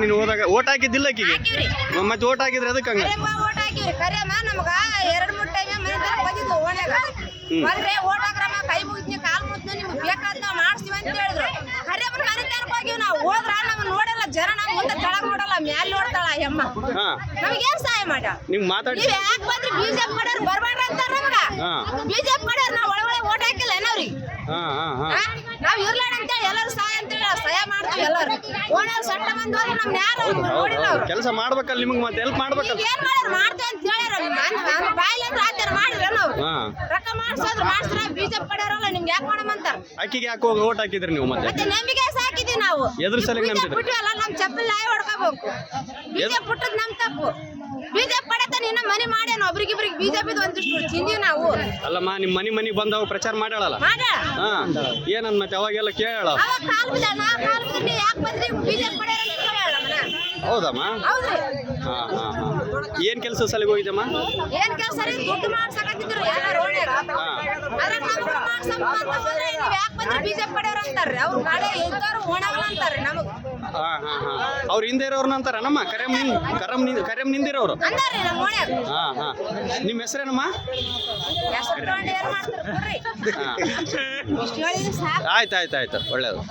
ನೀನು ಹೋದಾಗ ಓಟ್ ಹಾಕಿದ್ದಿಲ್ಲ ಆಕಿಗೆ ಹಾಕಿವ್ರಿ ಮತ್ತೆ ಓಟ್ ಹಾಕಿದ್ರೆ ಅದಕ್ಕೆ ಹಂಗ ಓಟ್ ಹಾಕಿವ್ರಿ ಕರಿಯಮ್ಮ ನಮಗ 2-3 ಟೈಮ್ ಮನೆ ತನಕ ಬಂದಿದ್ವು ಓಣ್ಯಾಗ ಬಂದ್ರೆ ಓಟ್ ಹಾಕ್ರಮ್ಮ ಕೈ ಮುಗಿದ್ನಿ ಕಾಲ್ ಮುಗಿದ್ನಿ ನಿಮ್ಗೆ ಬೇಕಾದ ನಾವು ಮಾಡಿಸ್ತೀವಿ ಅಂತ ಹೇಳಿದ್ರು ಕರಿಯಮ್ಮನ ಮನೆ ತನಕ ಹೋಗಿವಿ ನಾವು ಹೋದ್ರ ನಮ್ ನೋಡಲ್ಲ ಜನ ನಮ್ ಮುಂದೆ ಕೆಳಗ್ ನೋಡಲ್ಲ ಮ್ಯಾಲ್ ನೋಡ್ತಾಳ ಅಮ್ಮ ನಮಗೇನ್ ಸಹಾಯ ಮಾಡ ನಿಮ್ಗೆ ಮಾತಾಡಿ ನೀವ್ ಯಾಕೆ ಬಂದ್ರಿ ಬಿಜೆಪಿ ಕಡೆಯವ್ರು ಬರ್ಬೇಡ್ರಿ ಅಂತಾರ ನಮಗ ಬಿಜೆಪಿ ಕಡೆಯವ್ರು ನಾವು ಒಳಗಡೆ ಓಟ್ ಹಾಕಿಲ್ಲ ಏನವ್ರಿ ನಾವ್ ಇರ್ಲಾಡ ಅಂತೇಳಿ ಎಲ್ಲರೂ ಸಹಾಯ ಅಂತೇಳಿ ಸಹಾಯ ಮಾಡ್ತೀವಿ ಎಲ್ಲರೂ ಓಣ್ಯಾಗ ಸಟ್ಟ ಬಂದು ನಮ್ನ ಯಾರು ನೋಡಿಲ್ಲ ಅವ್ರು ಕೆಲಸ ಮಾಡ್ಬೇಕಲ್ಲ ನಿಮ್ಗೆ ಮತ್ತೆ ಹೆಲ್ಪ್ ಮಾಡ್ಬೇಕಲ್ಲ ಏನ್ ಮಾಡ್ಯಾರ ಮಾಡ್ತೇವೆ ಅಂತ ಹೇಳ್ಯಾರ ಬಾಯಿಲೆ ಅಂದ್ರೆ ಆಚಾರ ಮಾಡಿದ್ರ ನಾವು ರೊಕ್ಕ ಮಾಡ್ಸೋದ್ರ ಮಾಡ್ಸ್ರ ಬಿಜೆಪಿ ಕಡೆಯವ್ರಲ್ಲ ನಿಮ್ಗೆ ಯಾಕೆ ಮಾಡಮಂತಾರ ಅಕ್ಕಿಗೆ ಯಾಕೆ ಹೋಗಿ ಓಟ್ ಹಾಕಿದ್ರಿ ನೀವು ಮತ್ತೆ ಮತ್ತೆ ನಂಬಿಕೆ ಸಾಕಿದ್ವಿ ನಾವು ಎದ್ರ ಸಲಕ್ಕೆ ನಂಬಿದ್ರಿ ಬಿಟ್ವಲ್ಲ ನಮ್ ಚಪ್ಪಲ್ ನಾಯಿ ಹೊಡ್ಕೋಬೇಕು ಬಿಜೆಪಿ ಬಿಟ್ಟದ್ ನಮ್ ತಪ್ಪು ಬಿಜೆಪಿ ಪಡತ ನಿನ್ನ ಮನೆ ಮಾಡ್ಯಾನ ಒಬ್ರಿಗಿಬ್ರಿಗೆ ಬಿಜೆಪಿದ್ ಒಂದಿಷ್ಟು ಚಿಂದಿ ನಾವು ಅಲ್ಲಮ್ಮ ನಿಮ್ ಮನಿ ಬಂದವ ಪ್ರಚಾರ ಮಾಡಾಳಲ್ಲ ಮಾಡ ಏನನ್ ಮತ್ತೆ ಅವಾಗೆಲ್ಲ ಕೇಳ ಅವಾಗ ಕಾಲ್ ಬಿಡ ನಾ ಕಾಲ್ ಬಿಡ ಯಾಕೆ ಬಂದ್ರಿ ಬಿಜೆಪಿ ಪಡ್ಯಾರ ಅಂತ ಕೇಳಲ್ಲ ಹೌದಮ್ಮ ಹೌದ್ರಿ ಏನ್ ಕೆಲಸ ಸಲಿಗೆ ಹೋಗಿದ್ದಮ್ಮ ಏನ್ ಕೆಲಸ ರೀ ದುಡ್ಡು ಮಾಡ್ಸಕತ್ತಿದ್ರು ಎಲ್ಲಾರು ಓಣ್ಯಾಗ ಅದ್ರಾಗ ನಮಗ ಮಾಡ್ಸಪ್ಪ ಅಂತ ಹೋದ್ರೆ ನೀವ್ ಯಾಕೆ ಬಂದ್ರಿ ಬಿಜೆಪಿ ಪಡ್ಯಾರ ಅಂತಾರ್ರಿ ಅವ್ರು ಗಾಡಿ ಇದ್ದವ್ರು ಓಣ್ಯಾಗಲ್ಲ ಅಂತಾರ್ರಿ ನಮಗ್ ಅವ್ರ ಹಿಂದೆ ಇರೋರ್ನ ಅಂತಾರ ನಮ್ಮ ಕರೆಮ್ ನಿಂದಿರೋರು ಅಂದಾರ್ರಿ ನಮ್ಮ ಓಣ್ಯಾಗ ನಿಮ್ಮ ಹೆಸರೇನಮ್ಮ ಹೆಸರು ತಗೊಂಡು ಏನ್ ಮಾಡ್ತಾರ ಬಿಡ್ರಿ ಇಷ್ಟು ಹೇಳಿದ್ರೆ ಸಾಕು ಆಯ್ತು ಒಳ್ಳೇದು